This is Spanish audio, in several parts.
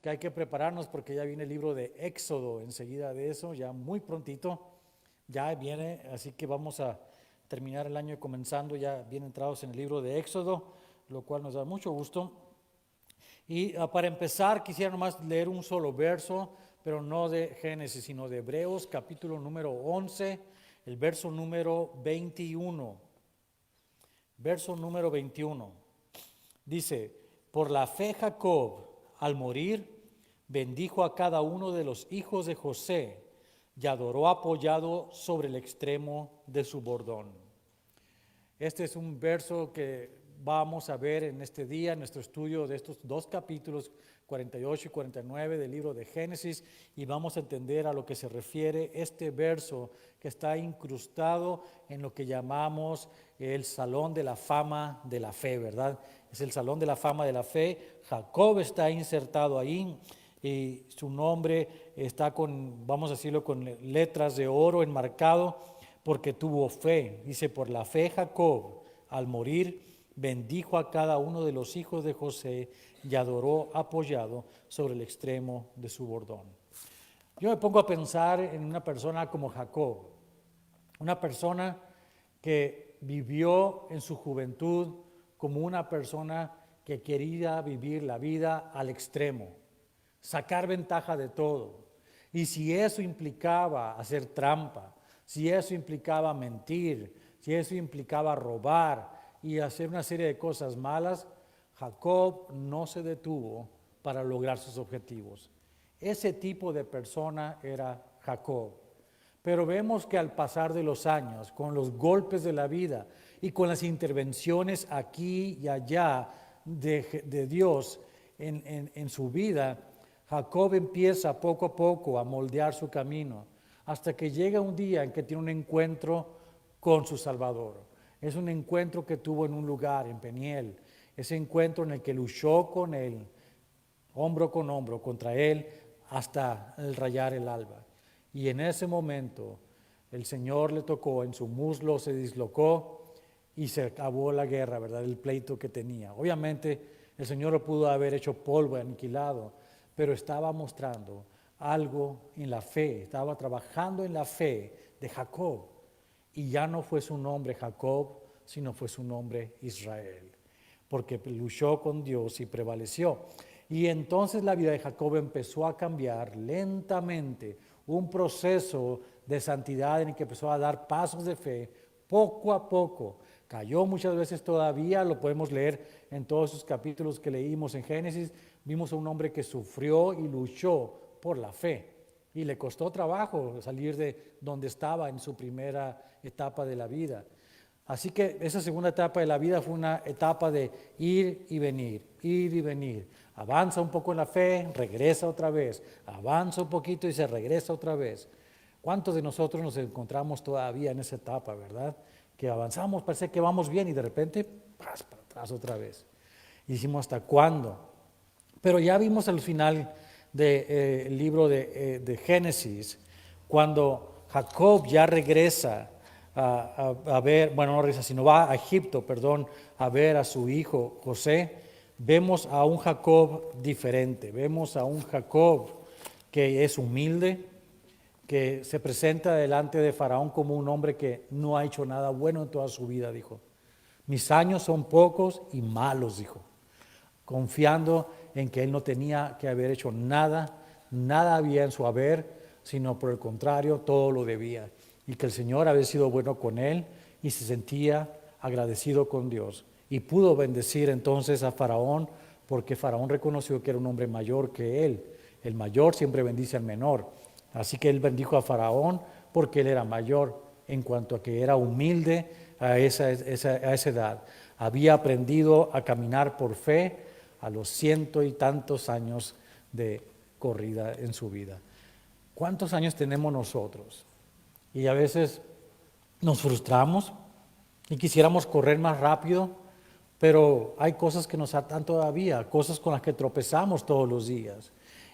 que hay que prepararnos porque ya viene el libro de Éxodo enseguida de eso, ya muy prontito, ya viene, así que vamos a terminar el año comenzando ya bien entrados en el libro de Éxodo, lo cual nos da mucho gusto. Y para empezar quisiera nomás leer un solo verso, pero no de Génesis, sino de Hebreos capítulo número 11, el verso número 21. Verso número 21. Dice, por la fe Jacob, al morir, bendijo a cada uno de los hijos de José y adoró apoyado sobre el extremo de su bordón. Este es un verso que vamos a ver en este día, en nuestro estudio de estos dos capítulos, 48 y 49 del libro de Génesis, y vamos a entender a lo que se refiere este verso que está incrustado en lo que llamamos el Salón de la Fama de la Fe, ¿verdad? Es el Salón de la Fama de la Fe. Jacob está insertado ahí y su nombre está con, vamos a decirlo, con letras de oro enmarcado porque tuvo fe. Dice, por la fe Jacob, al morir, bendijo a cada uno de los hijos de José y adoró apoyado sobre el extremo de su bordón. Yo me pongo a pensar en una persona como Jacob, una persona que vivió en su juventud como una persona que quería vivir la vida al extremo, sacar ventaja de todo. Y si eso implicaba hacer trampa, si eso implicaba mentir, si eso implicaba robar y hacer una serie de cosas malas, Jacob no se detuvo para lograr sus objetivos. Ese tipo de persona era Jacob. Pero vemos que al pasar de los años, con los golpes de la vida y con las intervenciones aquí y allá de Dios en su vida, Jacob empieza poco a poco a moldear su camino, hasta que llega un día en que tiene un encuentro con su Salvador. Es un encuentro que tuvo en un lugar, en Peniel, ese encuentro en el que luchó con él, hombro con hombro, contra él, hasta el rayar el alba. Y en ese momento el Señor le tocó, en su muslo se dislocó y se acabó la guerra, ¿verdad? El pleito que tenía. Obviamente el Señor lo pudo haber hecho polvo, aniquilado, pero estaba mostrando algo en la fe, estaba trabajando en la fe de Jacob. Y ya no fue su nombre Jacob, sino fue su nombre Israel, porque luchó con Dios y prevaleció. Y entonces la vida de Jacob empezó a cambiar lentamente, un proceso de santidad en el que empezó a dar pasos de fe poco a poco. Cayó muchas veces todavía, lo podemos leer en todos esos capítulos que leímos en Génesis. Vimos a un hombre que sufrió y luchó por la fe y le costó trabajo salir de donde estaba en su primera etapa de la vida. Así que esa segunda etapa de la vida fue una etapa de ir y venir, ir y venir. Avanza un poco en la fe, regresa otra vez, avanza un poquito y se regresa otra vez. ¿Cuántos de nosotros nos encontramos todavía en esa etapa, verdad? Que avanzamos, parece que vamos bien y de repente, para atrás otra vez. Y decimos, ¿hasta cuándo? Pero ya vimos al final del libro de Génesis, cuando Jacob ya regresa a ver, bueno, no regresa, sino va a Egipto, perdón, a ver a su hijo José, vemos a un Jacob diferente, vemos a un Jacob que es humilde, que se presenta delante de Faraón como un hombre que no ha hecho nada bueno en toda su vida, dijo. Mis años son pocos y malos, dijo, confiando en que él no tenía que haber hecho nada, nada había en su haber, sino por el contrario, todo lo debía. Y que el Señor había sido bueno con él y se sentía agradecido con Dios. Y pudo bendecir entonces a Faraón, porque Faraón reconoció que era un hombre mayor que él. El mayor siempre bendice al menor. Así que él bendijo a Faraón porque él era mayor en cuanto a que era humilde a esa edad. Había aprendido a caminar por fe a los 100 y tantos años de corrida en su vida. ¿Cuántos años tenemos nosotros? Y a veces nos frustramos y quisiéramos correr más rápido, pero hay cosas que nos atan todavía, cosas con las que tropezamos todos los días.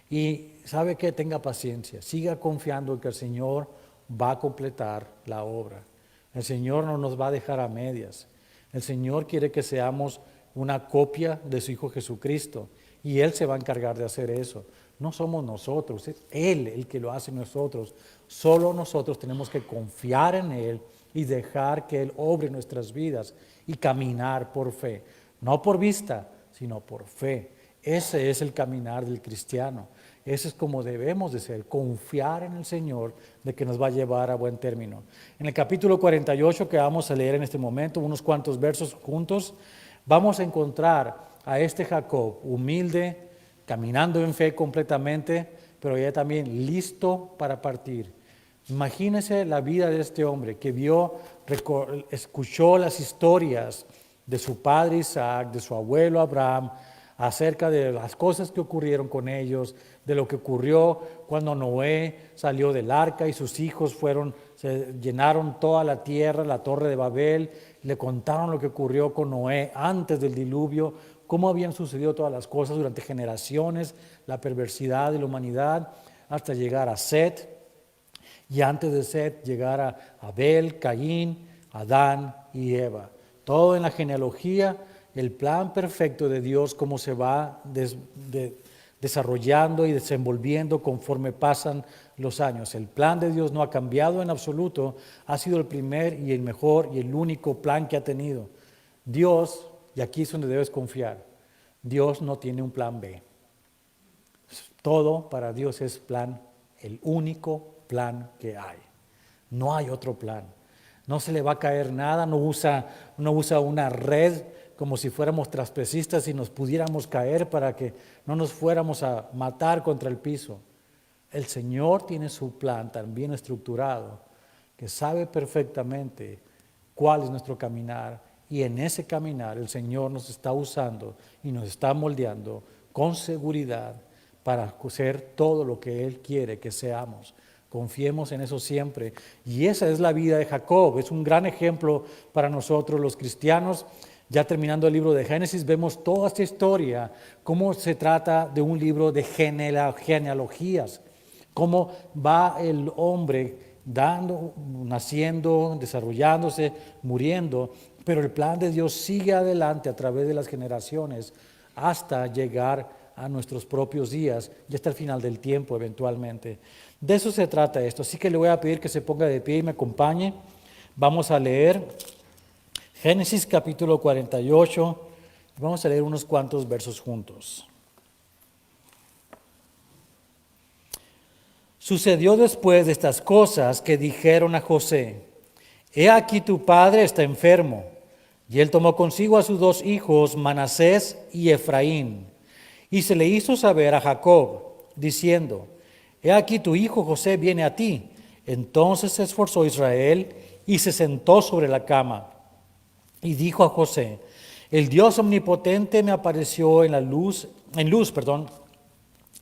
Y sabe que tenga paciencia, siga confiando en que el Señor va a completar la obra. El Señor no nos va a dejar a medias. El Señor quiere que seamos una copia de su Hijo Jesucristo y Él se va a encargar de hacer eso. No somos nosotros, es Él el que lo hace nosotros. Solo nosotros tenemos que confiar en Él y dejar que Él obre nuestras vidas y caminar por fe. No por vista, sino por fe. Ese es el caminar del cristiano. Ese es como debemos de ser, confiar en el Señor de que nos va a llevar a buen término. En el capítulo 48 que vamos a leer en este momento, unos cuantos versos juntos, vamos a encontrar a este Jacob humilde, caminando en fe completamente, pero ya también listo para partir. Imagínese la vida de este hombre que escuchó las historias de su padre Isaac, de su abuelo Abraham, acerca de las cosas que ocurrieron con ellos, de lo que ocurrió cuando Noé salió del arca y sus hijos se llenaron toda la tierra, la torre de Babel, le contaron lo que ocurrió con Noé antes del diluvio, cómo habían sucedido todas las cosas durante generaciones, la perversidad de la humanidad, hasta llegar a Set, y antes de Set llegar a Abel, Caín, Adán y Eva. Todo en la genealogía, el plan perfecto de Dios, cómo se va desarrollando y desenvolviendo conforme pasan los años. El plan de Dios no ha cambiado en absoluto, ha sido el primer y el mejor y el único plan que ha tenido. Dios, y aquí es donde debes confiar, Dios no tiene un plan B. Todo para Dios es plan, el único plan que hay. No hay otro plan. No se le va a caer nada, no usa una red como si fuéramos trapezistas y nos pudiéramos caer para que no nos fuéramos a matar contra el piso. El Señor tiene su plan tan bien estructurado que sabe perfectamente cuál es nuestro caminar, y en ese caminar el Señor nos está usando y nos está moldeando con seguridad para ser todo lo que Él quiere que seamos. Confiemos en eso siempre. Y esa es la vida de Jacob. Es un gran ejemplo para nosotros los cristianos. Ya terminando el libro de Génesis, vemos toda esta historia, cómo se trata de un libro de genealogías, cómo va el hombre naciendo, desarrollándose, muriendo, pero el plan de Dios sigue adelante a través de las generaciones hasta llegar a nuestros propios días y hasta el final del tiempo eventualmente. De eso se trata esto, así que le voy a pedir que se ponga de pie y me acompañe. Vamos a leer Génesis capítulo 48, vamos a leer unos cuantos versos juntos. Sucedió después de estas cosas que dijeron a José: He aquí tu padre está enfermo. Y él tomó consigo a sus dos hijos, Manasés y Efraín, y se le hizo saber a Jacob, diciendo: He aquí tu hijo José viene a ti. Entonces se esforzó Israel y se sentó sobre la cama. Y dijo a José: El Dios omnipotente me apareció en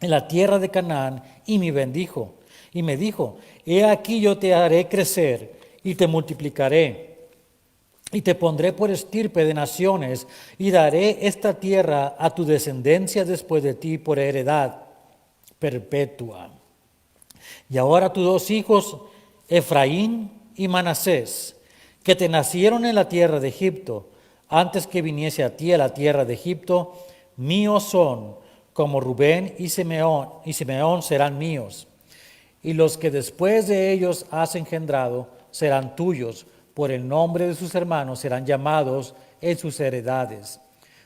la tierra de Canaán, y me bendijo. Y me dijo: He aquí yo te haré crecer y te multiplicaré, y te pondré por estirpe de naciones, y daré esta tierra a tu descendencia después de ti por heredad perpetua. Y ahora tus dos hijos, Efraín y Manasés, que te nacieron en la tierra de Egipto, antes que viniese a ti a la tierra de Egipto, míos son, como Rubén y Simeón serán míos. Y los que después de ellos has engendrado serán tuyos, por el nombre de sus hermanos serán llamados en sus heredades.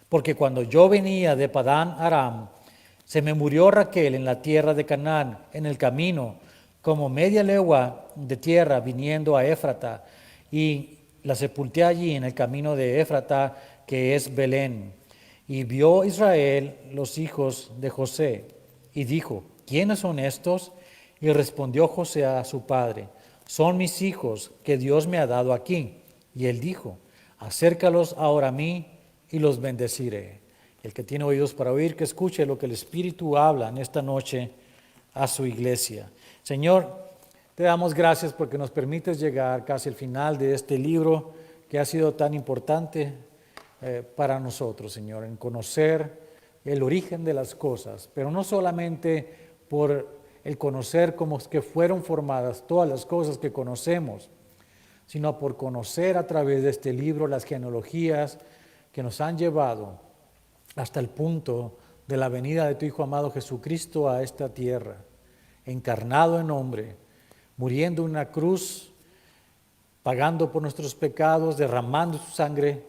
Porque cuando yo venía de Padán Aram, se me murió Raquel en la tierra de Canaán, en el camino, como media legua de tierra viniendo a Éfrata, y la sepulté allí en el camino de Éfrata, que es Belén. Y vio Israel los hijos de José, y dijo: ¿Quiénes son estos? Y respondió José a su padre: Son mis hijos que Dios me ha dado aquí. Y él dijo: Acércalos ahora a mí y los bendeciré. El que tiene oídos para oír, que escuche lo que el Espíritu habla en esta noche a su iglesia. Señor, te damos gracias porque nos permites llegar casi al final de este libro que ha sido tan importante para nosotros, Señor, en conocer el origen de las cosas, pero no solamente por el conocer cómo es que fueron formadas todas las cosas que conocemos, sino por conocer a través de este libro las genealogías que nos han llevado hasta el punto de la venida de tu Hijo amado Jesucristo a esta tierra, encarnado en hombre, muriendo en una cruz, pagando por nuestros pecados, derramando su sangre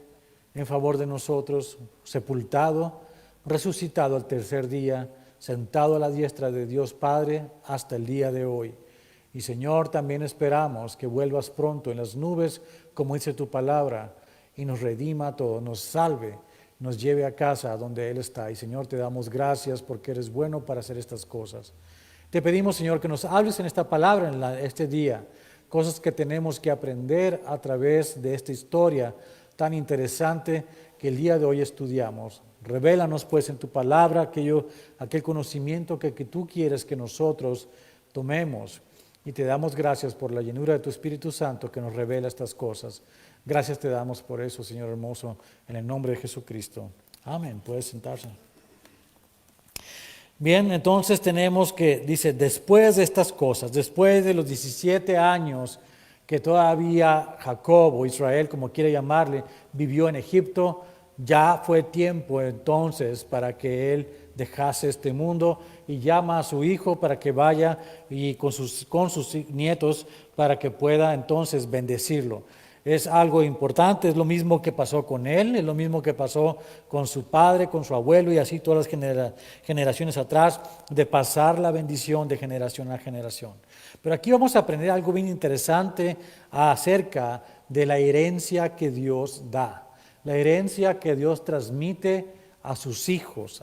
en favor de nosotros, sepultado, resucitado al tercer día, sentado a la diestra de Dios Padre hasta el día de hoy. Y Señor, también esperamos que vuelvas pronto en las nubes, como dice tu palabra, y nos redima a todos, nos salve, nos lleve a casa donde Él está. Y Señor, te damos gracias porque eres bueno para hacer estas cosas. Te pedimos, Señor, que nos hables en esta palabra, este día, cosas que tenemos que aprender a través de esta historia tan interesante que el día de hoy estudiamos. Revélanos pues en tu palabra aquel conocimiento que tú quieres que nosotros tomemos. Y te damos gracias por la llenura de tu Espíritu Santo que nos revela estas cosas. Gracias te damos por eso, Señor hermoso, en el nombre de Jesucristo. Amén. Puedes sentarse. Bien, entonces tenemos que, dice, después de estas cosas, después de los 17 años que todavía Jacob o Israel, como quiere llamarle, vivió en Egipto, ya fue tiempo entonces para que él dejase este mundo y llama a su hijo para que vaya y con sus nietos para que pueda entonces bendecirlo. Es algo importante, es lo mismo que pasó con él, es lo mismo que pasó con su padre, con su abuelo y así todas las generaciones atrás, de pasar la bendición de generación a generación. Pero aquí vamos a aprender algo bien interesante acerca de la herencia que Dios da, la herencia que Dios transmite a sus hijos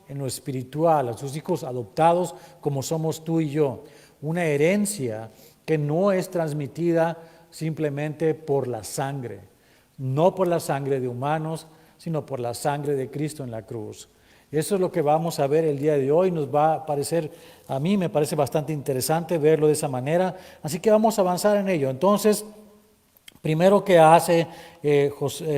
en lo espiritual, a sus hijos adoptados como somos tú y yo. Una herencia que no es transmitida simplemente por la sangre, no por la sangre de humanos, sino por la sangre de Cristo en la cruz. Eso es lo que vamos a ver el día de hoy. Nos va a parecer, a mí me parece bastante interesante verlo de esa manera, así que vamos a avanzar en ello. Entonces, primero que hace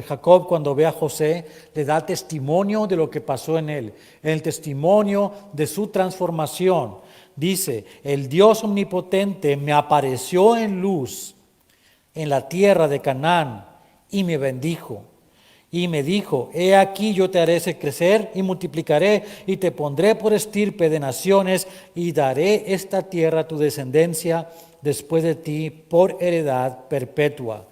Jacob cuando ve a José, le da testimonio de lo que pasó en él, el testimonio de su transformación. Dice, el Dios omnipotente me apareció en luz en la tierra de Canaán y me bendijo. Y me dijo, he aquí yo te haré crecer y multiplicaré y te pondré por estirpe de naciones y daré esta tierra a tu descendencia después de ti por heredad perpetua.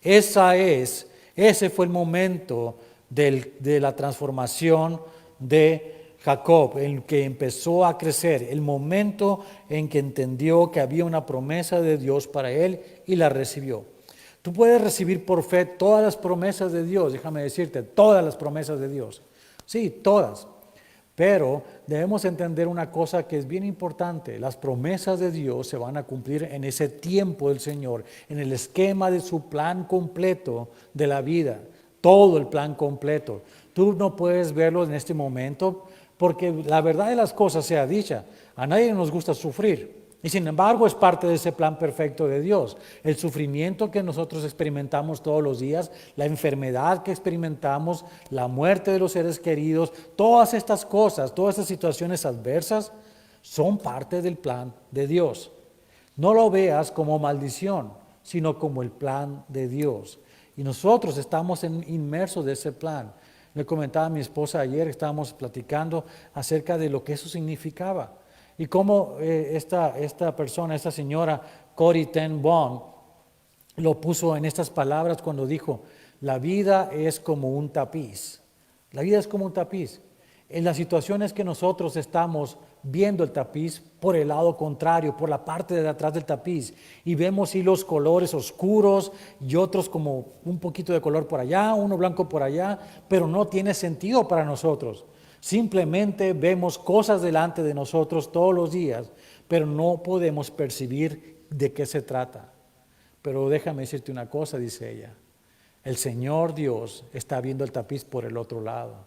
Ese fue el momento de la transformación de Jacob, en que empezó a crecer, el momento en que entendió que había una promesa de Dios para él y la recibió. Tú puedes recibir por fe todas las promesas de Dios, déjame decirte, todas las promesas de Dios. Sí, todas. Pero debemos entender una cosa que es bien importante. Las promesas de Dios se van a cumplir en ese tiempo del Señor, en el esquema de su plan completo de la vida, todo el plan completo. Tú no puedes verlo en este momento porque la verdad de las cosas sea dicha. A nadie nos gusta sufrir. Y sin embargo es parte de ese plan perfecto de Dios. El sufrimiento que nosotros experimentamos todos los días, la enfermedad que experimentamos, la muerte de los seres queridos, todas estas cosas, todas estas situaciones adversas son parte del plan de Dios. No lo veas como maldición, sino como el plan de Dios. Y nosotros estamos inmersos de ese plan. Le comentaba a mi esposa ayer, estábamos platicando acerca de lo que eso significaba. Y cómo esta persona, esta señora, Corrie ten Boom, lo puso en estas palabras cuando dijo, la vida es como un tapiz. La vida es como un tapiz. En las situaciones que nosotros estamos viendo el tapiz por el lado contrario, por la parte de atrás del tapiz, y vemos hilos colores oscuros y otros como un poquito de color por allá, uno blanco por allá, pero no tiene sentido para nosotros. Simplemente vemos cosas delante de nosotros todos los días, pero no podemos percibir de qué se trata. Pero déjame decirte una cosa, dice ella. El Señor Dios está viendo el tapiz por el otro lado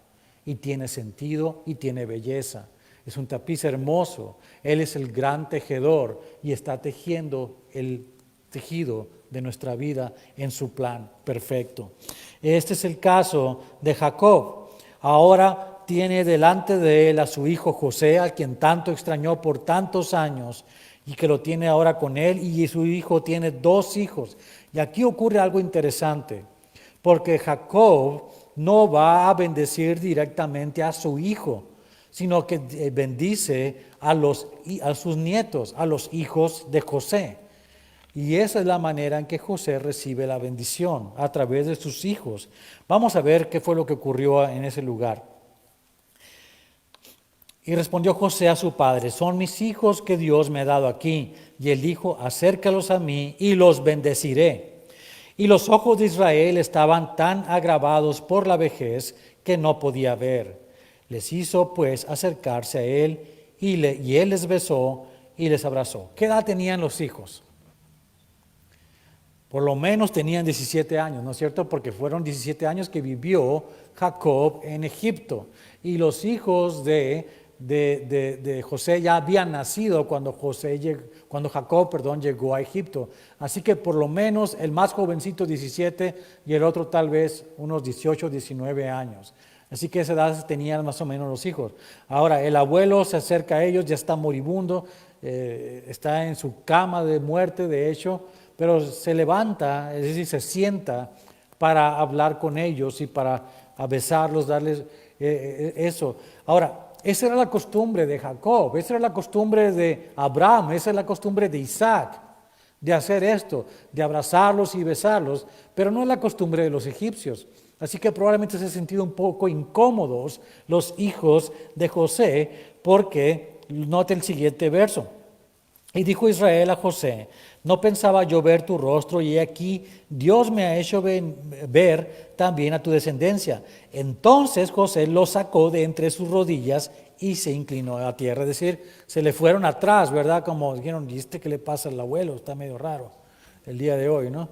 y tiene sentido y tiene belleza. Es un tapiz hermoso. Él es el gran tejedor y está tejiendo el tejido de nuestra vida en su plan perfecto. Este es el caso de Jacob. Ahora tiene delante de él a su hijo José, a quien tanto extrañó por tantos años y que lo tiene ahora con él, y su hijo tiene 2 hijos. Y aquí ocurre algo interesante, porque Jacob no va a bendecir directamente a su hijo, sino que bendice a sus nietos, a los hijos de José. Y esa es la manera en que José recibe la bendición, a través de sus hijos. Vamos a ver qué fue lo que ocurrió en ese lugar. Y respondió José a su padre: son mis hijos que Dios me ha dado aquí. Y él dijo: acércalos a mí y los bendeciré. Y los ojos de Israel estaban tan agravados por la vejez que no podía ver. Les hizo pues acercarse a él y él les besó y les abrazó. ¿Qué edad tenían los hijos? Por lo menos tenían 17 años, ¿no es cierto? Porque fueron 17 años que vivió Jacob en Egipto. Y los hijos de José ya habían nacido cuando Jacob llegó a Egipto. Así que por lo menos el más jovencito 17 y el otro tal vez unos 18, 19 años. Así que esa edad tenían más o menos los hijos. Ahora el abuelo se acerca a ellos, ya está moribundo, está en su cama de muerte de hecho, pero se levanta, es decir, se sienta para hablar con ellos y para besarlos, darles eso. Ahora, esa era la costumbre de Jacob, esa era la costumbre de Abraham, esa es la costumbre de Isaac, de hacer esto, de abrazarlos y besarlos, pero no es la costumbre de los egipcios. Así que probablemente se han sentido un poco incómodos los hijos de José, porque note el siguiente verso. Y dijo Israel a José: no pensaba yo ver tu rostro, y aquí Dios me ha hecho ver también a tu descendencia. Entonces José lo sacó de entre sus rodillas y se inclinó a la tierra. Es decir, se le fueron atrás, ¿verdad? Como dijeron: ¿y qué le pasa al abuelo? Está medio raro el día de hoy, ¿no?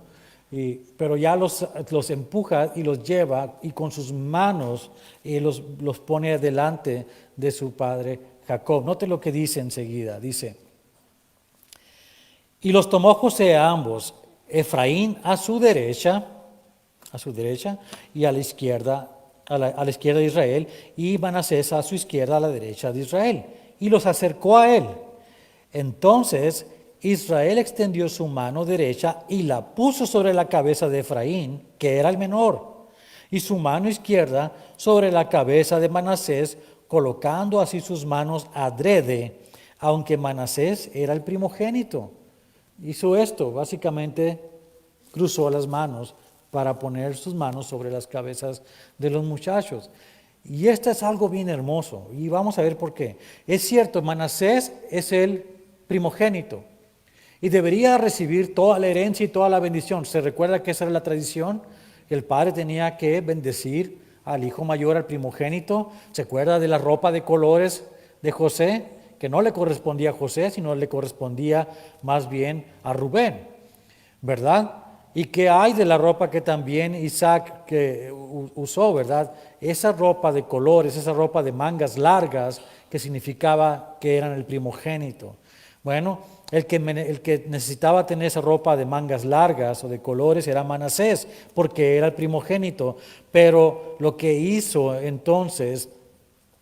Pero ya los empuja y los lleva, y con sus manos los pone delante de su padre Jacob. Note lo que dice enseguida, dice: y los tomó José a ambos, Efraín a su derecha y a la izquierda de Israel, y Manasés a su izquierda, a la derecha de Israel, y los acercó a él. Entonces Israel extendió su mano derecha y la puso sobre la cabeza de Efraín, que era el menor, y su mano izquierda sobre la cabeza de Manasés, colocando así sus manos adrede, aunque Manasés era el primogénito. Hizo esto, básicamente cruzó las manos para poner sus manos sobre las cabezas de los muchachos. Y esto es algo bien hermoso, y vamos a ver por qué. Es cierto, Manasés es el primogénito y debería recibir toda la herencia y toda la bendición. ¿Se recuerda que esa era la tradición? El padre tenía que bendecir al hijo mayor, al primogénito. ¿Se acuerda de la ropa de colores de José? Que no le correspondía a José, sino le correspondía más bien a Rubén, ¿verdad? ¿Y qué hay de la ropa que también Isaac usó, verdad? Esa ropa de colores, esa ropa de mangas largas, que significaba que eran el primogénito. Bueno, el que necesitaba tener esa ropa de mangas largas o de colores era Manasés, porque era el primogénito. Pero lo que hizo entonces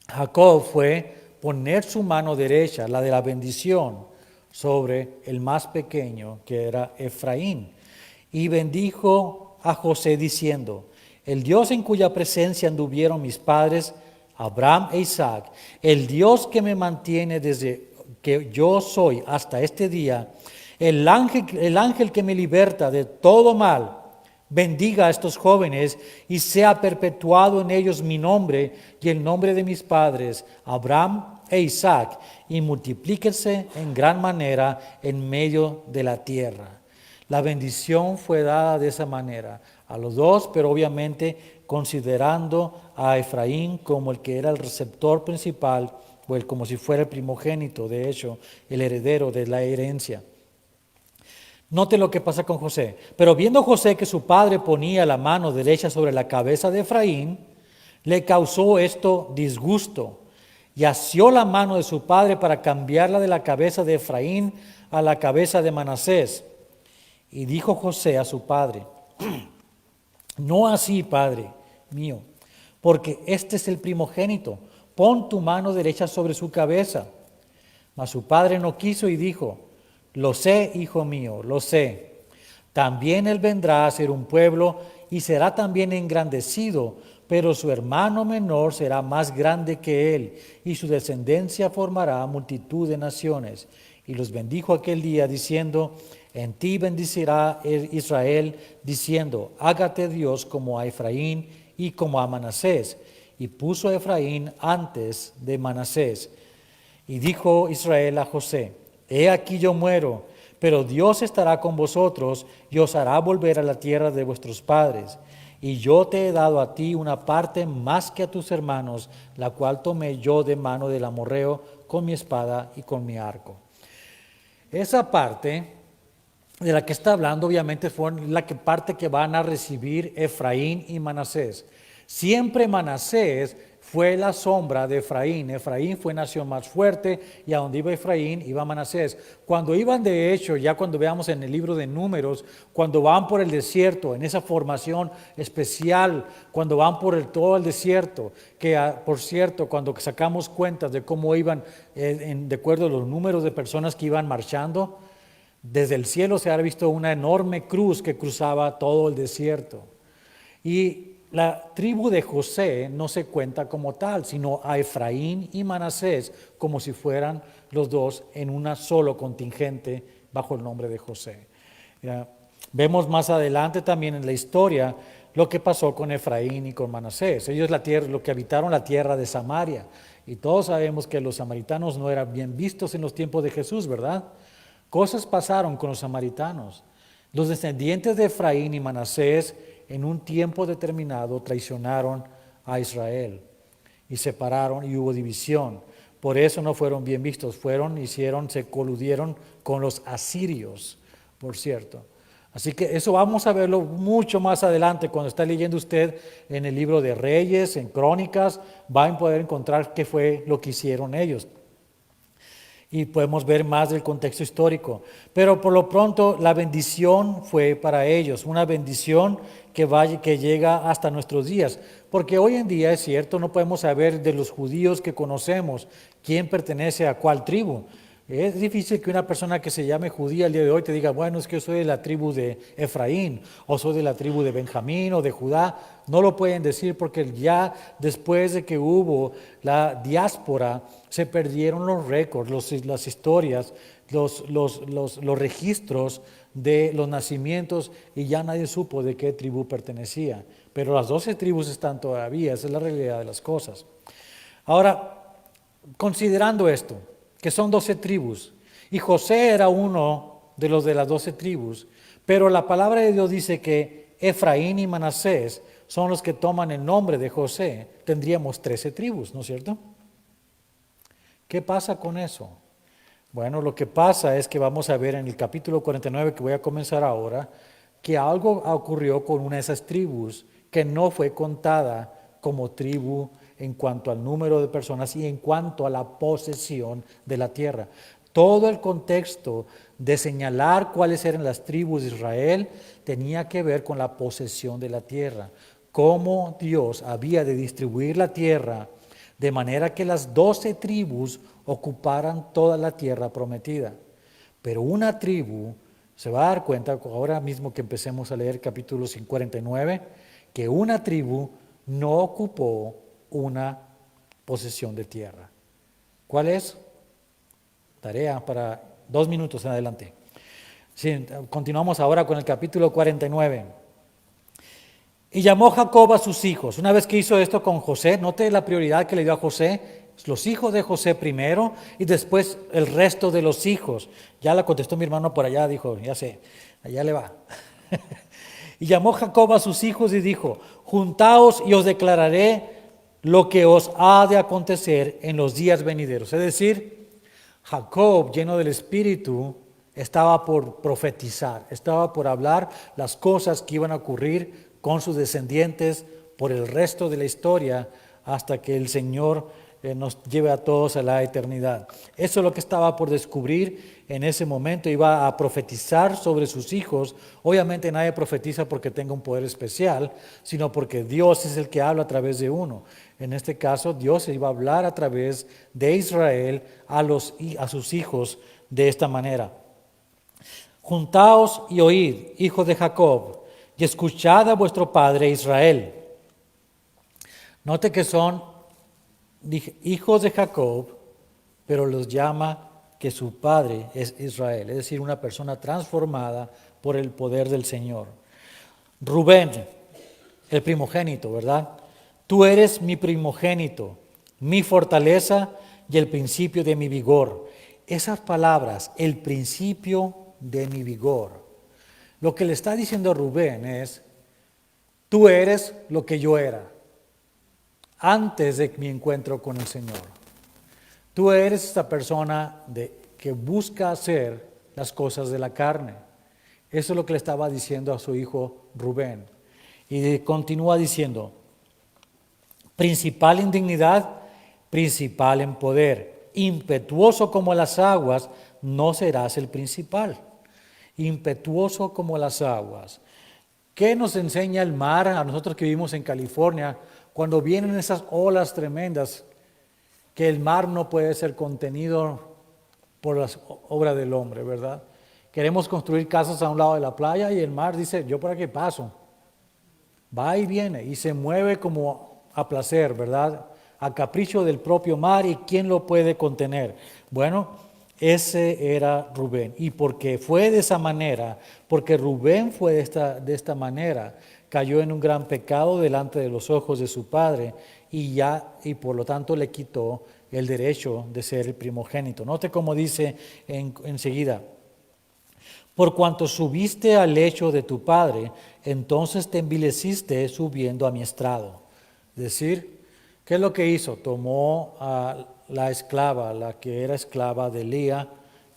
Jacob fue poner su mano derecha, la de la bendición, sobre el más pequeño, que era Efraín. Y bendijo a José diciendo: el Dios en cuya presencia anduvieron mis padres, Abraham e Isaac, el Dios que me mantiene desde que yo soy hasta este día, el ángel que me liberta de todo mal, bendiga a estos jóvenes y sea perpetuado en ellos mi nombre y el nombre de mis padres, Abraham e Isaac, y multiplíquense en gran manera en medio de la tierra. La bendición fue dada de esa manera a los dos, pero obviamente considerando a Efraín como el que era el receptor principal, o como si fuera el primogénito, de hecho, el heredero de la herencia. Note lo que pasa con José. Pero viendo José que su padre ponía la mano derecha sobre la cabeza de Efraín, le causó esto disgusto, y asió la mano de su padre para cambiarla de la cabeza de Efraín a la cabeza de Manasés. Y dijo José a su padre: no así, padre mío, porque este es el primogénito. Pon tu mano derecha sobre su cabeza. Mas su padre no quiso y dijo: lo sé, hijo mío, lo sé. También él vendrá a ser un pueblo y será también engrandecido, pero su hermano menor será más grande que él, y su descendencia formará multitud de naciones. Y los bendijo aquel día, diciendo: en ti bendecirá Israel, diciendo: hágate Dios como a Efraín y como a Manasés. Y puso a Efraín antes de Manasés. Y dijo Israel a José: he aquí yo muero, pero Dios estará con vosotros y os hará volver a la tierra de vuestros padres. Y yo te he dado a ti una parte más que a tus hermanos, la cual tomé yo de mano del amorreo con mi espada y con mi arco. Esa parte de la que está hablando obviamente fue la parte que van a recibir Efraín y Manasés. Siempre Manasés fue la sombra de Efraín. Efraín fue nación más fuerte, y a donde iba Efraín iba Manasés. Cuando iban, de hecho, ya cuando veamos en el libro de Números, cuando van por el desierto, en esa formación especial, cuando van por todo el desierto, que por cierto, cuando sacamos cuentas de cómo iban, de acuerdo a los números de personas que iban marchando, desde el cielo se ha visto una enorme cruz que cruzaba todo el desierto. Y la tribu de José no se cuenta como tal, sino a Efraín y Manasés, como si fueran los dos en una solo contingente bajo el nombre de José. Vemos más adelante también en la historia lo que pasó con Efraín y con Manasés. Ellos lo que habitaron la tierra de Samaria. Y todos sabemos que los samaritanos no eran bien vistos en los tiempos de Jesús, ¿verdad? Cosas pasaron con los samaritanos. Los descendientes de Efraín y Manasés en un tiempo determinado traicionaron a Israel y separaron, y hubo división. Por eso no fueron bien vistos. Se coludieron con los asirios, por cierto. Así que eso vamos a verlo mucho más adelante cuando está leyendo usted en el libro de Reyes, en Crónicas, va a poder encontrar qué fue lo que hicieron ellos. Y podemos ver más del contexto histórico. Pero por lo pronto la bendición fue para ellos, una bendición que llega hasta nuestros días. Porque hoy en día, es cierto, no podemos saber de los judíos que conocemos quién pertenece a cuál tribu. Es difícil que una persona que se llame judía el día de hoy te diga: bueno, es que yo soy de la tribu de Efraín, o soy de la tribu de Benjamín o de Judá. No lo pueden decir porque ya después de que hubo la diáspora, se perdieron los récords, las historias, los registros de los nacimientos, y ya nadie supo de qué tribu pertenecía. Pero las 12 tribus están todavía, esa es la realidad de las cosas. Ahora, considerando esto, que son 12 tribus, y José era uno de los de las 12 tribus, pero la palabra de Dios dice que Efraín y Manasés son los que toman el nombre de José. Tendríamos 13 tribus, ¿no es cierto? ¿Qué pasa con eso? Bueno, lo que pasa es que vamos a ver en el capítulo 49, que voy a comenzar ahora, que algo ocurrió con una de esas tribus que no fue contada como tribu en cuanto al número de personas y en cuanto a la posesión de la tierra. Todo el contexto de señalar cuáles eran las tribus de Israel tenía que ver con la posesión de la tierra, cómo Dios había de distribuir la tierra de manera que las 12 tribus ocuparan toda la tierra prometida. Pero una tribu, se va a dar cuenta ahora mismo que empecemos a leer capítulo 49, que una tribu no ocupó una posesión de tierra. ¿Cuál es? Tarea para 2 minutos en adelante. Sí, continuamos ahora con el capítulo 49. Y llamó Jacob a sus hijos. Una vez que hizo esto con José, note la prioridad que le dio a José, los hijos de José primero y después el resto de los hijos. Ya la contestó mi hermano por allá, dijo: ya sé, allá le va. Y llamó Jacob a sus hijos y dijo: juntaos y os declararé lo que os ha de acontecer en los días venideros. Es decir, Jacob, lleno del Espíritu, estaba por profetizar, estaba por hablar las cosas que iban a ocurrir con sus descendientes por el resto de la historia hasta que el Señor nos lleve a todos a la eternidad. Eso es lo que estaba por descubrir en ese momento. Iba a profetizar sobre sus hijos. Obviamente nadie profetiza porque tenga un poder especial, sino porque Dios es el que habla a través de uno. En este caso, Dios iba a hablar a través de Israel a sus hijos de esta manera. Juntaos y oíd, hijos de Jacob, y escuchad a vuestro padre Israel. Note que son hijos de Jacob, pero los llama que su padre es Israel, es decir, una persona transformada por el poder del Señor. Rubén, el primogénito, ¿verdad? Tú eres mi primogénito, mi fortaleza y el principio de mi vigor. Esas palabras, el principio de mi vigor. Lo que le está diciendo Rubén es, tú eres lo que yo era antes de mi encuentro con el Señor. Tú eres esta persona que busca hacer las cosas de la carne. Eso es lo que le estaba diciendo a su hijo Rubén. Y continúa diciendo, principal en dignidad, principal en poder. Impetuoso como las aguas, no serás el principal. Impetuoso como las aguas. ¿Qué nos enseña el mar a nosotros que vivimos en California cuando vienen esas olas tremendas? Que el mar no puede ser contenido por las obras del hombre, ¿verdad? Queremos construir casas a un lado de la playa y el mar dice, yo por aquí paso. Va y viene y se mueve como a placer, ¿verdad? A capricho del propio mar, y ¿quién lo puede contener? Bueno, ese era Rubén. Y porque fue de esa manera, porque Rubén fue de esta manera, cayó en un gran pecado delante de los ojos de su padre y por lo tanto le quitó el derecho de ser el primogénito. Note cómo dice enseguida, por cuanto subiste al lecho de tu padre, entonces te envileciste subiendo a mi estrado. Es decir, ¿qué es lo que hizo? Tomó a la esclava, la que era esclava de Lía,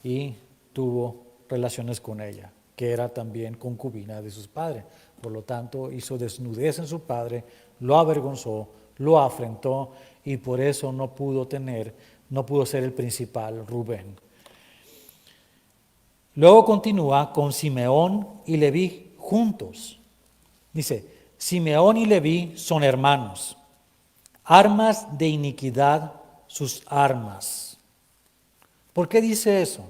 y tuvo relaciones con ella, que era también concubina de sus padres. Por lo tanto, hizo desnudez en su padre, lo avergonzó, lo afrentó, y por eso no pudo ser el principal, Rubén. Luego continúa con Simeón y Leví juntos. Dice, Simeón y Leví son hermanos. Armas de iniquidad sus armas. ¿Por qué dice eso?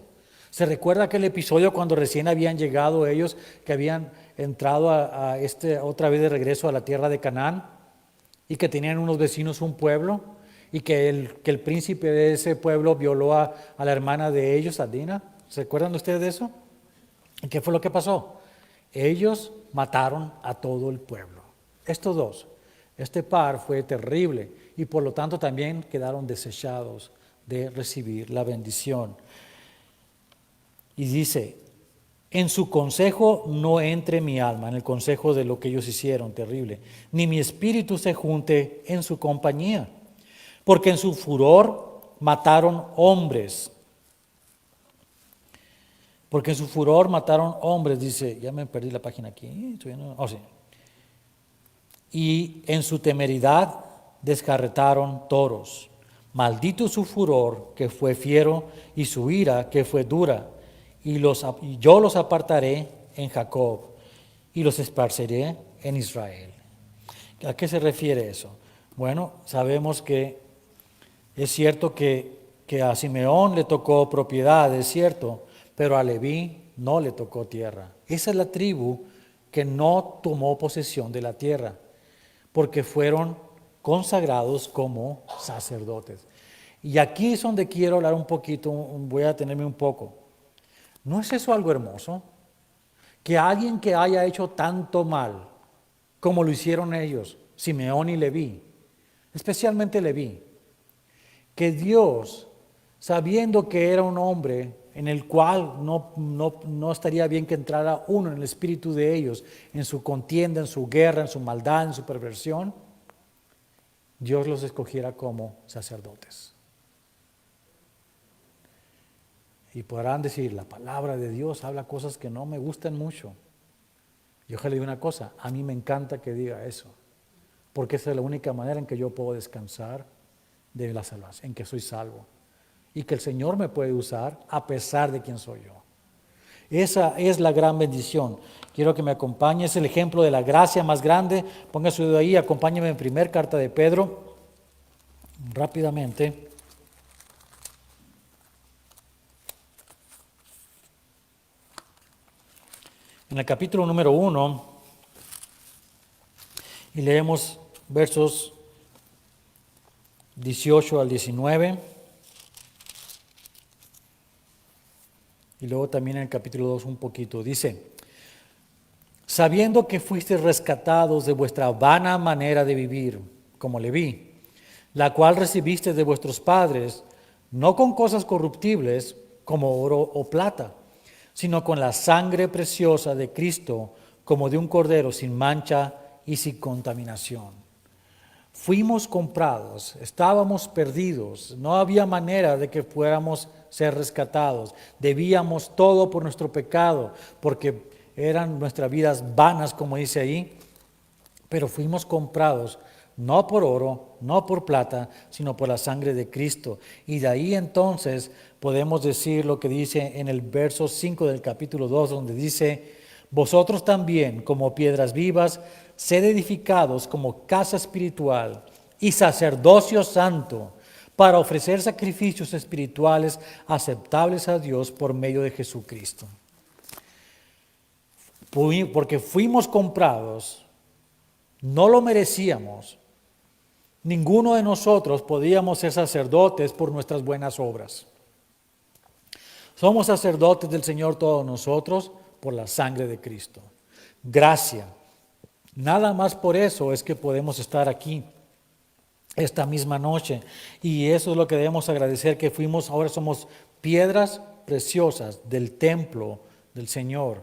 ¿Se recuerda aquel episodio cuando recién habían llegado ellos, que habían entrado otra vez de regreso a la tierra de Canaán, y que tenían unos vecinos un pueblo, y que el príncipe de ese pueblo violó a la hermana de ellos, a Dina? ¿Se acuerdan ustedes de eso? ¿Y qué fue lo que pasó? Ellos mataron a todo el pueblo. Estos dos, este par fue terrible, y por lo tanto también quedaron desechados de recibir la bendición. Y dice, en su consejo no entre mi alma, en el consejo de lo que ellos hicieron, terrible, ni mi espíritu se junte en su compañía, porque en su furor mataron hombres. Porque en su furor mataron hombres, dice, ya me perdí la página aquí, sí. Y en su temeridad descarretaron toros. Maldito su furor, que fue fiero, y su ira, que fue dura. Y yo los apartaré en Jacob, y los esparciré en Israel. ¿A qué se refiere eso? Bueno, sabemos que es cierto que a Simeón le tocó propiedad, es cierto, pero a Leví no le tocó tierra. Esa es la tribu que no tomó posesión de la tierra, porque fueron consagrados como sacerdotes. Y aquí es donde quiero hablar un poquito, voy a detenerme un poco. ¿No es eso algo hermoso? Que alguien que haya hecho tanto mal, como lo hicieron ellos, Simeón y Leví, especialmente Leví, que Dios, sabiendo que era un hombre en el cual no estaría bien que entrara uno en el espíritu de ellos, en su contienda, en su guerra, en su maldad, en su perversión, Dios los escogiera como sacerdotes. Y podrán decir, la palabra de Dios habla cosas que no me gustan mucho. Yo le digo una cosa, a mí me encanta que diga eso, porque esa es la única manera en que yo puedo descansar de la salvación, en que soy salvo, y que el Señor me puede usar a pesar de quién soy yo. Esa es la gran bendición. Quiero que me acompañe, es el ejemplo de la gracia más grande. Ponga su dedo ahí, acompáñeme en primera carta de Pedro, rápidamente. En el capítulo número 1, Y leemos versos 18 al 19. Y luego también en el capítulo 2 un poquito. Dice: sabiendo que fuisteis rescatados de vuestra vana manera de vivir, como Leví, la cual recibiste de vuestros padres, no con cosas corruptibles, como oro o plata, sino con la sangre preciosa de Cristo, como de un cordero sin mancha y sin contaminación. Fuimos comprados, estábamos perdidos, no había manera de que fuéramos ser rescatados. Debíamos todo por nuestro pecado, porque eran nuestras vidas vanas, como dice ahí, pero fuimos comprados no por oro, no por plata, sino por la sangre de Cristo. Y de ahí entonces podemos decir lo que dice en el verso 5 del capítulo 2, donde dice: vosotros también, como piedras vivas, sed edificados como casa espiritual y sacerdocio santo, para ofrecer sacrificios espirituales aceptables a Dios por medio de Jesucristo. Porque fuimos comprados, no lo merecíamos. Ninguno de nosotros podíamos ser sacerdotes por nuestras buenas obras. Somos sacerdotes del Señor todos nosotros por la sangre de Cristo. Gracia. Nada más por eso es que podemos estar aquí esta misma noche. Y eso es lo que debemos agradecer, que ahora somos piedras preciosas del templo del Señor.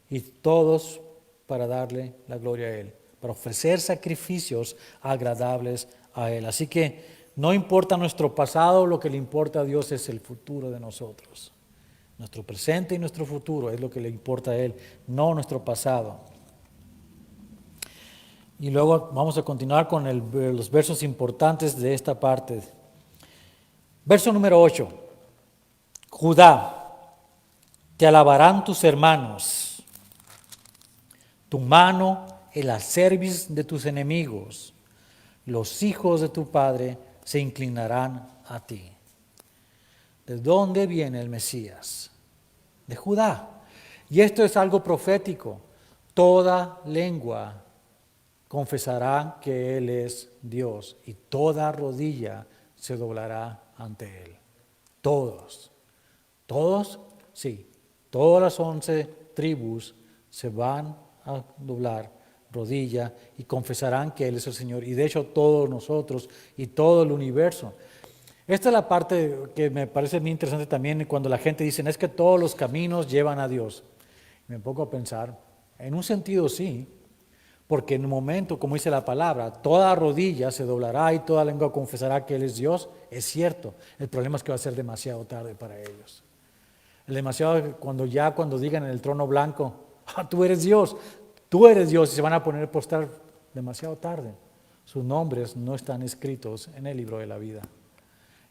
Y todos para darle la gloria a Él, para ofrecer sacrificios agradables a Él. Así que no importa nuestro pasado, lo que le importa a Dios es el futuro de nosotros. Nuestro presente y nuestro futuro es lo que le importa a Él, no nuestro pasado. Y luego vamos a continuar con los versos importantes de esta parte. Verso número 8. Judá, te alabarán tus hermanos, tu mano en la cerviz de tus enemigos. Los hijos de tu padre se inclinarán a ti. ¿De dónde viene el Mesías? De Judá. Y esto es algo profético. Toda lengua confesará que Él es Dios y toda rodilla se doblará ante Él. Todos. ¿Todos? Sí. Todas las 11 tribus se van a doblar rodilla y confesarán que Él es el Señor. Y de hecho todos nosotros y todo el universo. Esta es la parte que me parece muy interesante también cuando la gente dice: es que todos los caminos llevan a Dios. Me pongo a pensar, en un sentido sí, porque en un momento, como dice la palabra, toda rodilla se doblará y toda lengua confesará que Él es Dios. Es cierto, el problema es que va a ser demasiado tarde para ellos. Cuando digan en el trono blanco: tú eres Dios, y se van a poner a postrar demasiado tarde. Sus nombres no están escritos en el libro de la vida.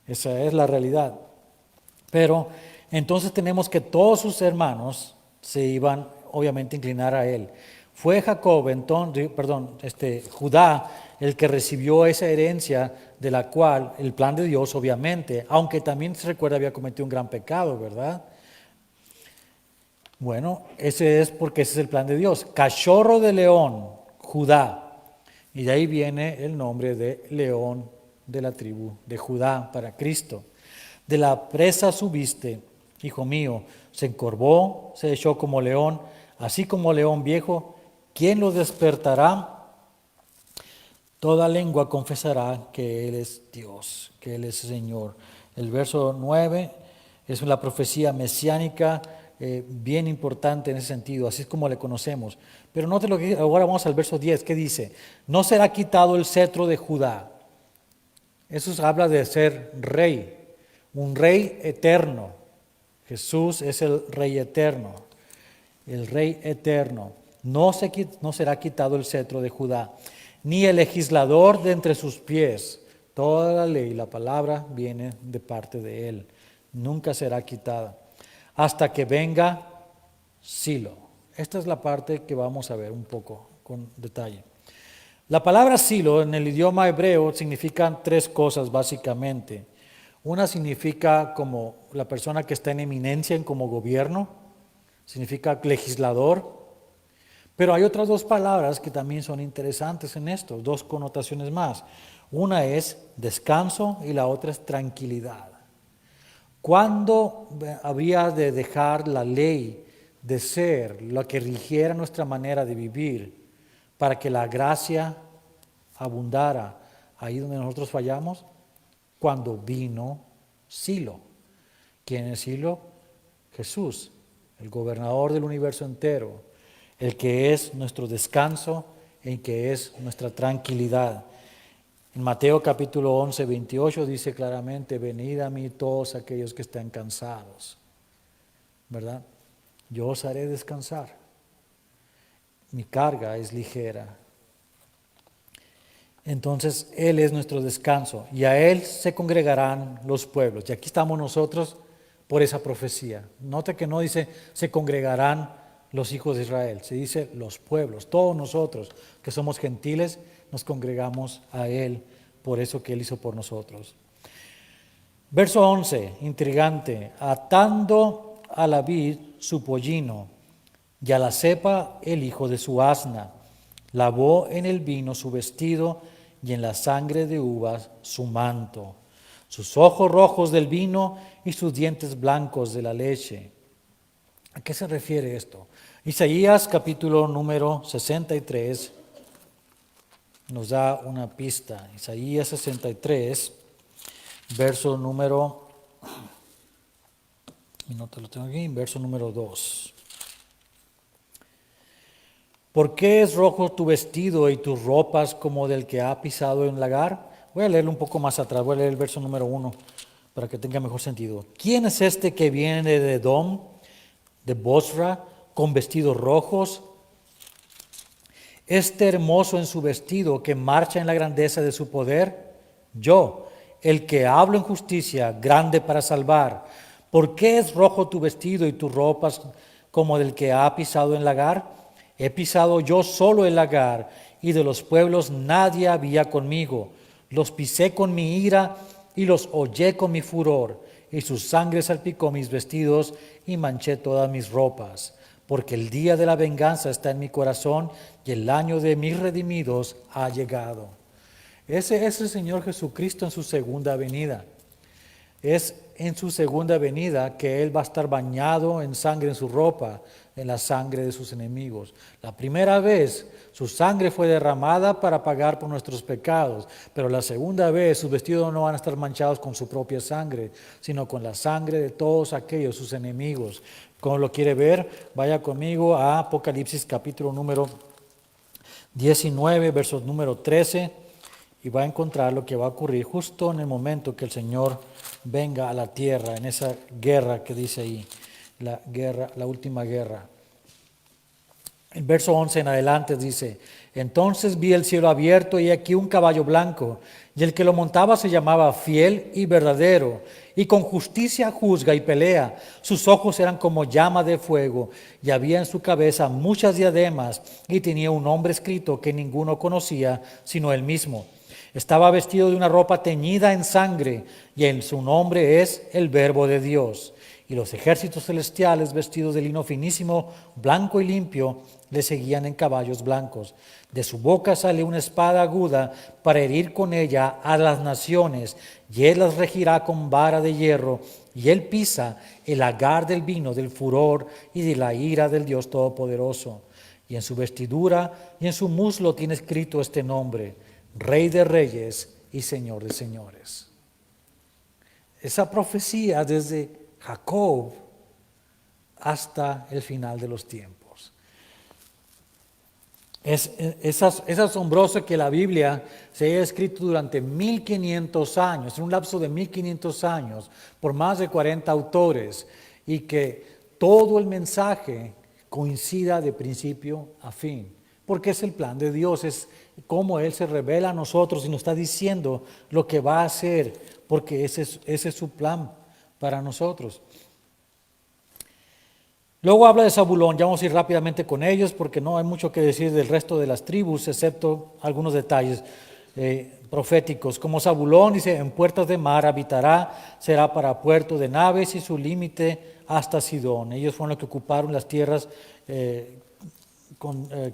Esa es la realidad. Pero entonces tenemos que todos sus hermanos se iban obviamente a inclinar a Él. Fue Judá el que recibió esa herencia, de la cual el plan de Dios obviamente, aunque también se recuerda había cometido un gran pecado, ¿verdad? Bueno, ese es el plan de Dios. Cachorro de león, Judá. Y de ahí viene el nombre de león de la tribu de Judá para Cristo. De la presa subiste, hijo mío, se encorvó, se echó como león, así como león viejo. ¿Quién lo despertará? Toda lengua confesará que Él es Dios, que Él es Señor. El verso 9 es una profecía mesiánica bien importante en ese sentido, así es como le conocemos. Pero note lo que ahora vamos al verso 10, ¿qué dice? No será quitado el cetro de Judá. Eso habla de ser rey, un rey eterno. Jesús es el rey eterno, el rey eterno. No será quitado el cetro de Judá, ni el legislador de entre sus pies. Toda la ley, la palabra, viene de parte de Él. Nunca será quitada, hasta que venga Silo. Esta es la parte que vamos a ver un poco con detalle. La palabra Silo en el idioma hebreo significa 3 cosas básicamente. Una significa como la persona que está en eminencia como gobierno, significa legislador, Pero hay otras dos palabras que también son interesantes en esto, dos connotaciones más. Una es descanso y la otra es tranquilidad. ¿Cuándo habría de dejar la ley de ser lo que rigiera nuestra manera de vivir para que la gracia abundara ahí donde nosotros fallamos? Cuando vino Silo. ¿Quién es Silo? Jesús, el gobernador del universo entero, el que es nuestro descanso, el que es nuestra tranquilidad. En Mateo capítulo 11, 28 dice claramente, venid a mí todos aquellos que están cansados, ¿verdad? Yo os haré descansar. Mi carga es ligera. Entonces, Él es nuestro descanso y a Él se congregarán los pueblos. Y aquí estamos nosotros por esa profecía. Note que no dice se congregarán los hijos de Israel, se dice los pueblos. Todos nosotros que somos gentiles nos congregamos a Él por eso que Él hizo por nosotros. Verso 11, intrigante. Atando a la vid su pollino y a la cepa el hijo de su asna. Lavó en el vino su vestido y en la sangre de uvas su manto. Sus ojos rojos del vino y sus dientes blancos de la leche. ¿A qué se refiere esto? Isaías capítulo número 63 nos da una pista. Isaías 63, verso número, y no te lo tengo aquí, verso número 2. ¿Por qué es rojo tu vestido y tus ropas como del que ha pisado en lagar? Voy a leerlo un poco más atrás, voy a leer el verso número 1 para que tenga mejor sentido. ¿Quién es este que viene de Edom, de Bosra, con vestidos rojos? Este hermoso en su vestido que marcha en la grandeza de su poder. Yo, el que hablo en justicia, grande para salvar. ¿Por qué es rojo tu vestido y tus ropas como del que ha pisado en lagar? He pisado yo solo el lagar, y de los pueblos nadie había conmigo. Los pisé con mi ira y los hollé con mi furor, y su sangre salpicó mis vestidos y manché todas mis ropas. Porque el día de la venganza está en mi corazón y el año de mis redimidos ha llegado. Ese es el Señor Jesucristo en su segunda venida. Es en su segunda venida que Él va a estar bañado en sangre en su ropa, en la sangre de sus enemigos. La primera vez su sangre fue derramada para pagar por nuestros pecados, pero la segunda vez sus vestidos no van a estar manchados con su propia sangre, sino con la sangre de todos aquellos sus enemigos. Como lo quiere ver, vaya conmigo a Apocalipsis capítulo número 19, versos número 13, y va a encontrar lo que va a ocurrir justo en el momento que el Señor venga a la tierra, en esa guerra que dice ahí, la última guerra. El verso 11 en adelante dice, entonces vi el cielo abierto y aquí un caballo blanco, y el que lo montaba se llamaba Fiel y Verdadero, y con justicia juzga y pelea. Sus ojos eran como llama de fuego, y había en su cabeza muchas diademas, y tenía un nombre escrito que ninguno conocía, sino él mismo. Estaba vestido de una ropa teñida en sangre, y en su nombre es el Verbo de Dios. Y los ejércitos celestiales, vestidos de lino finísimo, blanco y limpio, le seguían en caballos blancos. De su boca sale una espada aguda para herir con ella a las naciones, y él las regirá con vara de hierro, y él pisa el lagar del vino del furor y de la ira del Dios Todopoderoso. Y en su vestidura y en su muslo tiene escrito este nombre: Rey de Reyes y Señor de Señores. Esa profecía desde Jacob hasta el final de los tiempos. Es asombroso que la Biblia se haya escrito durante 1500 años, en un lapso de 1500 años, por más de 40 autores, y que todo el mensaje coincida de principio a fin, porque es el plan de Dios, es cómo Él se revela a nosotros y nos está diciendo lo que va a hacer, porque ese es su plan para nosotros. Luego habla de Zabulón, ya vamos a ir rápidamente con ellos porque no hay mucho que decir del resto de las tribus, excepto algunos detalles proféticos. Como Zabulón dice, en puertas de mar habitará, será para puerto de naves y su límite hasta Sidón. Ellos fueron los que ocuparon las tierras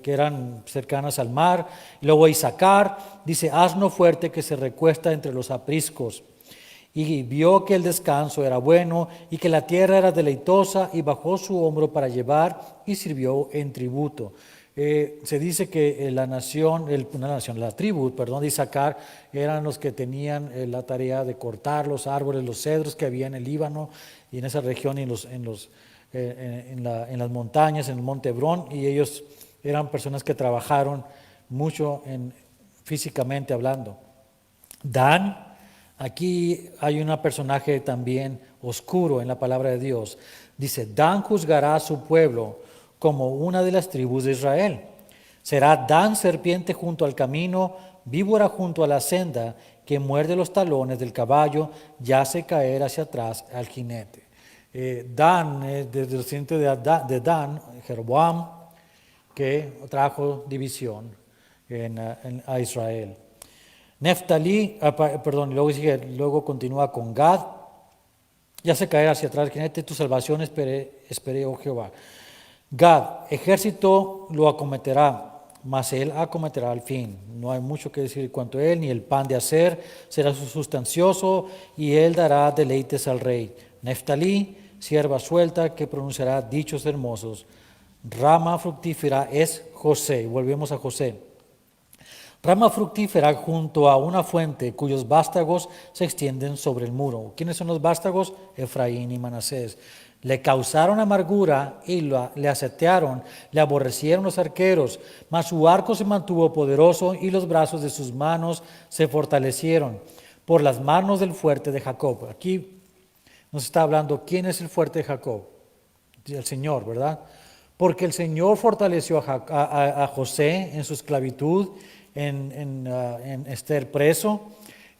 que eran cercanas al mar. Luego Isaacar, dice, asno fuerte que se recuesta entre los apriscos. Y vio que el descanso era bueno y que la tierra era deleitosa y bajó su hombro para llevar y sirvió en tributo. Se dice que la tribu, perdón, de Isaacar eran los que tenían la tarea de cortar los árboles, los cedros que había en el Líbano y en esa región y en las montañas, en el monte Hebrón, y ellos eran personas que trabajaron mucho físicamente hablando. Dan. Aquí hay un personaje también oscuro en la palabra de Dios. Dice, Dan juzgará a su pueblo como una de las tribus de Israel. Será Dan serpiente junto al camino, víbora junto a la senda, que muerde los talones del caballo, y hace caer hacia atrás al jinete. Dan, desde el siguiente de Dan, Jeroboam, que trajo división a Israel. Neftalí, luego continúa con Gad, ya se caerá hacia atrás el jinete, tu salvación esperé, oh Jehová. Gad, ejército lo acometerá, mas él acometerá al fin. No hay mucho que decir en cuanto a él, ni el pan de hacer será sustancioso, y él dará deleites al rey. Neftalí, sierva suelta que pronunciará dichos hermosos. Rama fructífera es José, volvemos a José. Rama fructífera junto a una fuente cuyos vástagos se extienden sobre el muro. ¿Quiénes son los vástagos? Efraín y Manasés. Le causaron amargura y le asetearon, le aborrecieron los arqueros, mas su arco se mantuvo poderoso y los brazos de sus manos se fortalecieron por las manos del fuerte de Jacob. Aquí nos está hablando, ¿quién es el fuerte de Jacob? El Señor, ¿verdad? Porque el Señor fortaleció a José en su esclavitud, en estar preso,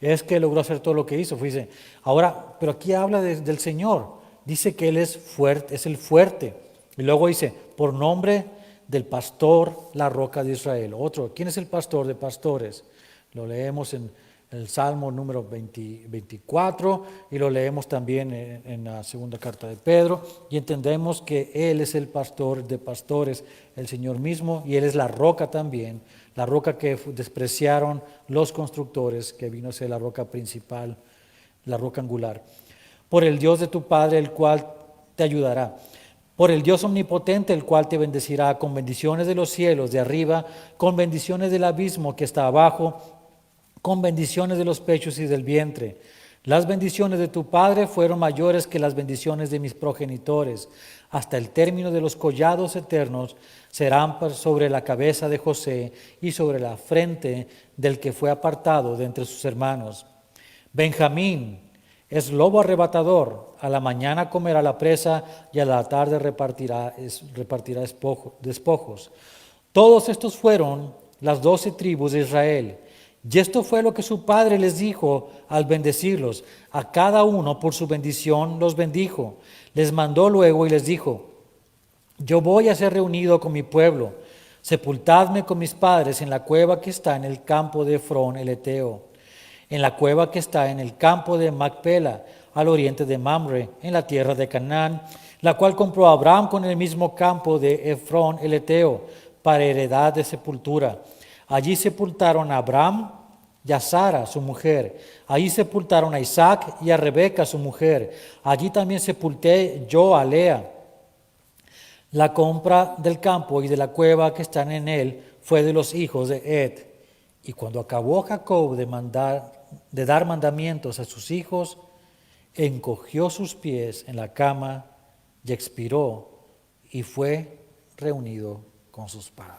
es que logró hacer todo lo que hizo. Dice, ahora, pero aquí habla del Señor, dice que Él es fuerte, es el fuerte. Y luego dice, por nombre del pastor, la roca de Israel. Otro, ¿quién es el pastor de pastores? Lo leemos en el Salmo número 24 y lo leemos también en la segunda carta de Pedro, y entendemos que Él es el pastor de pastores, el Señor mismo, y Él es la roca también, la roca que despreciaron los constructores, que vino a ser la roca principal, la roca angular. Por el Dios de tu Padre, el cual te ayudará. Por el Dios omnipotente, el cual te bendecirá con bendiciones de los cielos de arriba, con bendiciones del abismo que está abajo, con bendiciones de los pechos y del vientre. Las bendiciones de tu Padre fueron mayores que las bendiciones de mis progenitores. Hasta el término de los collados eternos serán sobre la cabeza de José y sobre la frente del que fue apartado de entre sus hermanos. Benjamín es lobo arrebatador, a la mañana comerá la presa y a la tarde repartirá despojos. Todos estos fueron las 12 tribus de Israel. Y esto fue lo que su padre les dijo al bendecirlos. A cada uno por su bendición los bendijo. Les mandó luego y les dijo, yo voy a ser reunido con mi pueblo. Sepultadme con mis padres en la cueva que está en el campo de Efrón el Eteo, en la cueva que está en el campo de Macpela, al oriente de Mamre, en la tierra de Canaán, la cual compró Abraham con el mismo campo de Efrón el Eteo, para heredad de sepultura. Allí sepultaron a Abraham y a Sara, su mujer. Allí sepultaron a Isaac y a Rebeca, su mujer. Allí también sepulté yo a Lea. La compra del campo y de la cueva que están en él fue de los hijos de Ed. Y cuando acabó Jacob de dar mandamientos a sus hijos, encogió sus pies en la cama y expiró y fue reunido con sus padres.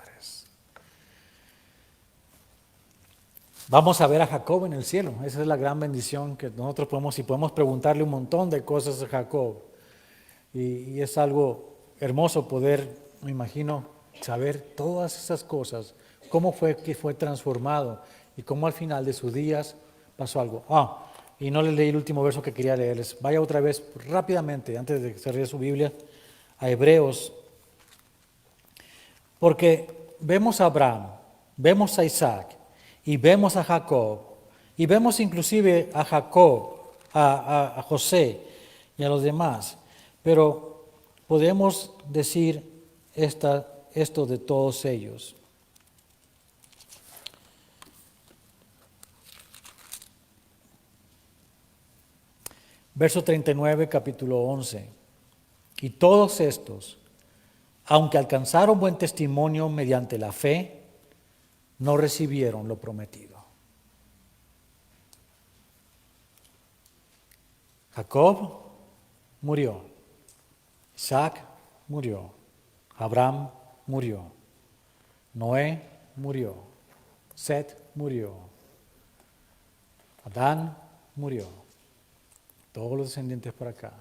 Vamos a ver a Jacob en el cielo. Esa es la gran bendición que nosotros podemos preguntarle un montón de cosas a Jacob. Y es algo hermoso poder, me imagino, saber todas esas cosas, cómo fue que fue transformado y cómo al final de sus días pasó algo. Y no les leí el último verso que quería leerles. Vaya otra vez rápidamente, antes de cerrar su Biblia, a Hebreos. Porque vemos a Abraham, vemos a Isaac, y vemos a Jacob, y vemos inclusive a Jacob, a José y a los demás. Pero podemos decir esta esto de todos ellos. Verso 39, capítulo 11. Y todos estos, aunque alcanzaron buen testimonio mediante la fe, no recibieron lo prometido. Jacob murió, Isaac murió, Abraham murió, Noé murió, Set murió, Adán murió, todos los descendientes por acá,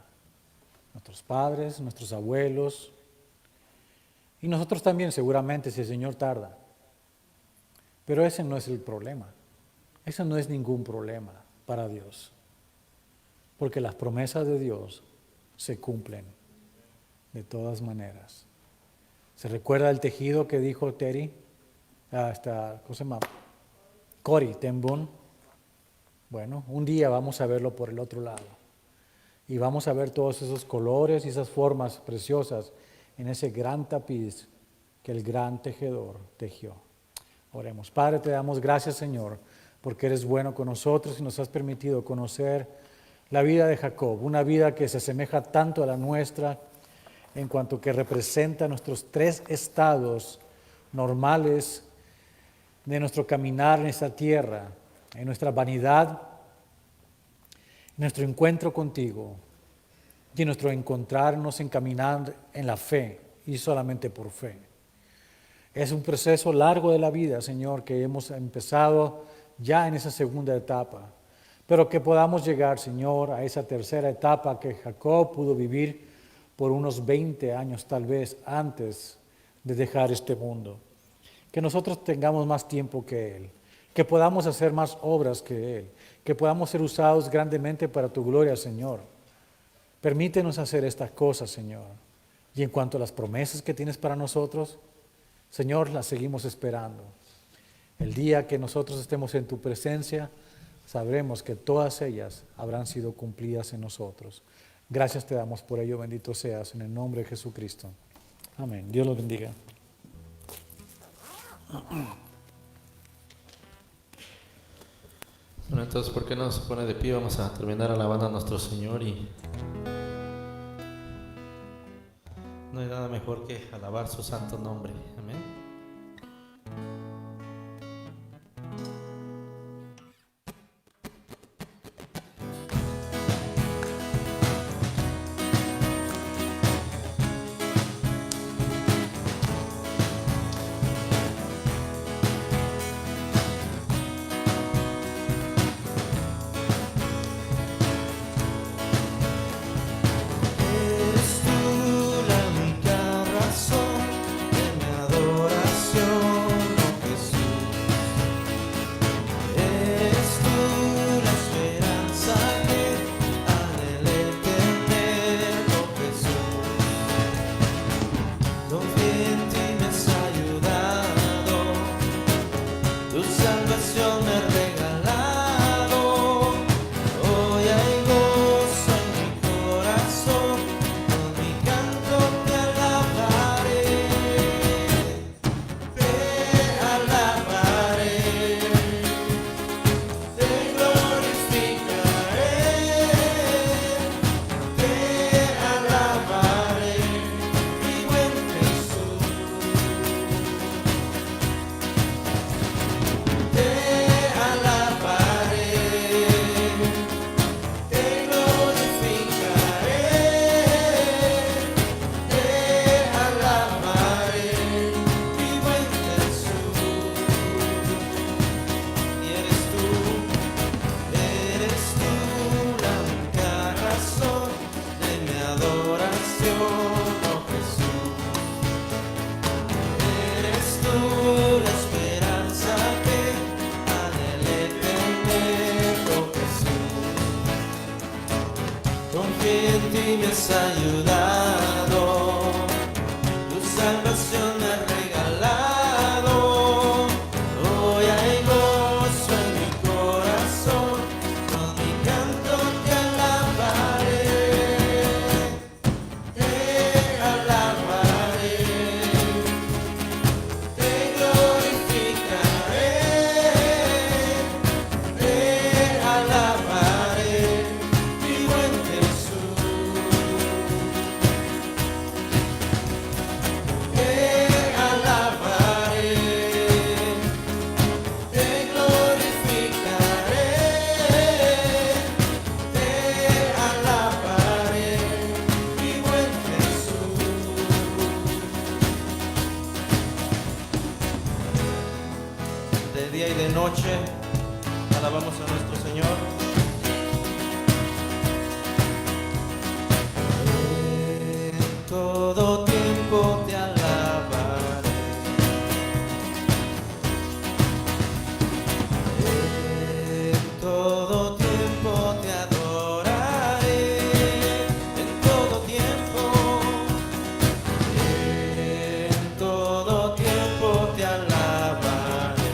nuestros padres, nuestros abuelos, y nosotros también seguramente si el Señor tarda. Pero ese no es el problema, ese no es ningún problema para Dios, porque las promesas de Dios se cumplen de todas maneras. ¿Se recuerda el tejido que dijo Terry? ¿Cómo se llama? Cory ten Boom. Bueno, un día vamos a verlo por el otro lado. Y vamos a ver todos esos colores y esas formas preciosas en ese gran tapiz que el gran tejedor tejió. Oremos. Padre, te damos gracias, Señor, porque eres bueno con nosotros y nos has permitido conocer la vida de Jacob, una vida que se asemeja tanto a la nuestra en cuanto que representa nuestros tres estados normales de nuestro caminar en esta tierra, en nuestra vanidad, en nuestro encuentro contigo y en nuestro encontrarnos encaminando en la fe y solamente por fe. Es un proceso largo de la vida, Señor, que hemos empezado ya en esa segunda etapa, pero que podamos llegar, Señor, a esa tercera etapa que Jacob pudo vivir por unos 20 años tal vez antes de dejar este mundo. Que nosotros tengamos más tiempo que Él, que podamos hacer más obras que Él, que podamos ser usados grandemente para tu gloria, Señor. Permítenos hacer estas cosas, Señor. Y en cuanto a las promesas que tienes para nosotros, Señor, las seguimos esperando. El día que nosotros estemos en tu presencia, sabremos que todas ellas habrán sido cumplidas en nosotros. Gracias te damos por ello, bendito seas, en el nombre de Jesucristo. Amén. Dios los bendiga. Bueno, entonces, ¿por qué no se pone de pie? Vamos a terminar alabando a nuestro Señor y no hay nada mejor que alabar su santo nombre. Amén. Eres tú la única razón de mi adoración. noche. Alabamos a nuestro Señor. En todo tiempo te alabaré. En todo tiempo te adoraré. En todo tiempo. En todo tiempo te alabaré.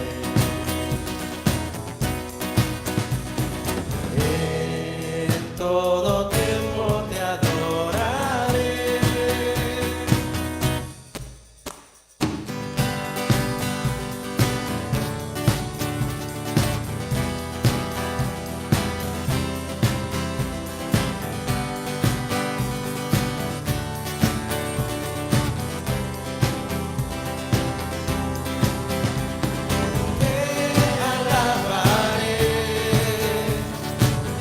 En todo tiempo te adoraré. Te alabaré,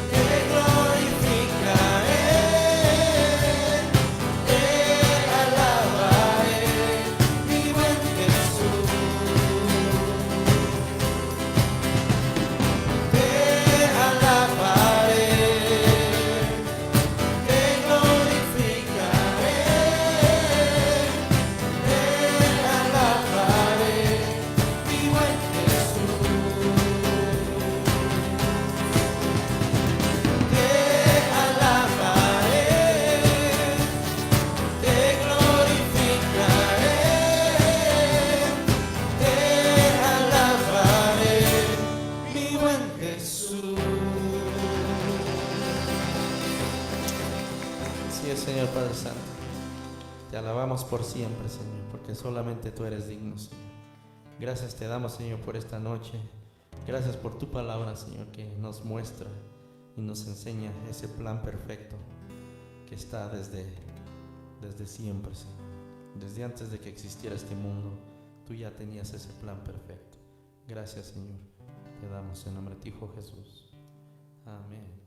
te glorificaré, te alabaré, mi buen Jesús. Te alabaré, te glorificaré, te alabaré, mi buen Jesús. Te alabaré, te glorificaré, te alabaré, mi buen Jesús. Así es, Señor Padre Santo. Te alabamos por siempre, Señor, porque solamente tú eres digno, Señor. Gracias te damos, Señor, por esta noche. Gracias por tu palabra, Señor, que nos muestra y nos enseña ese plan perfecto que está desde siempre, Señor. Desde antes de que existiera este mundo, tú ya tenías ese plan perfecto. Gracias, Señor. Te damos en nombre de tu Hijo Jesús. Amén.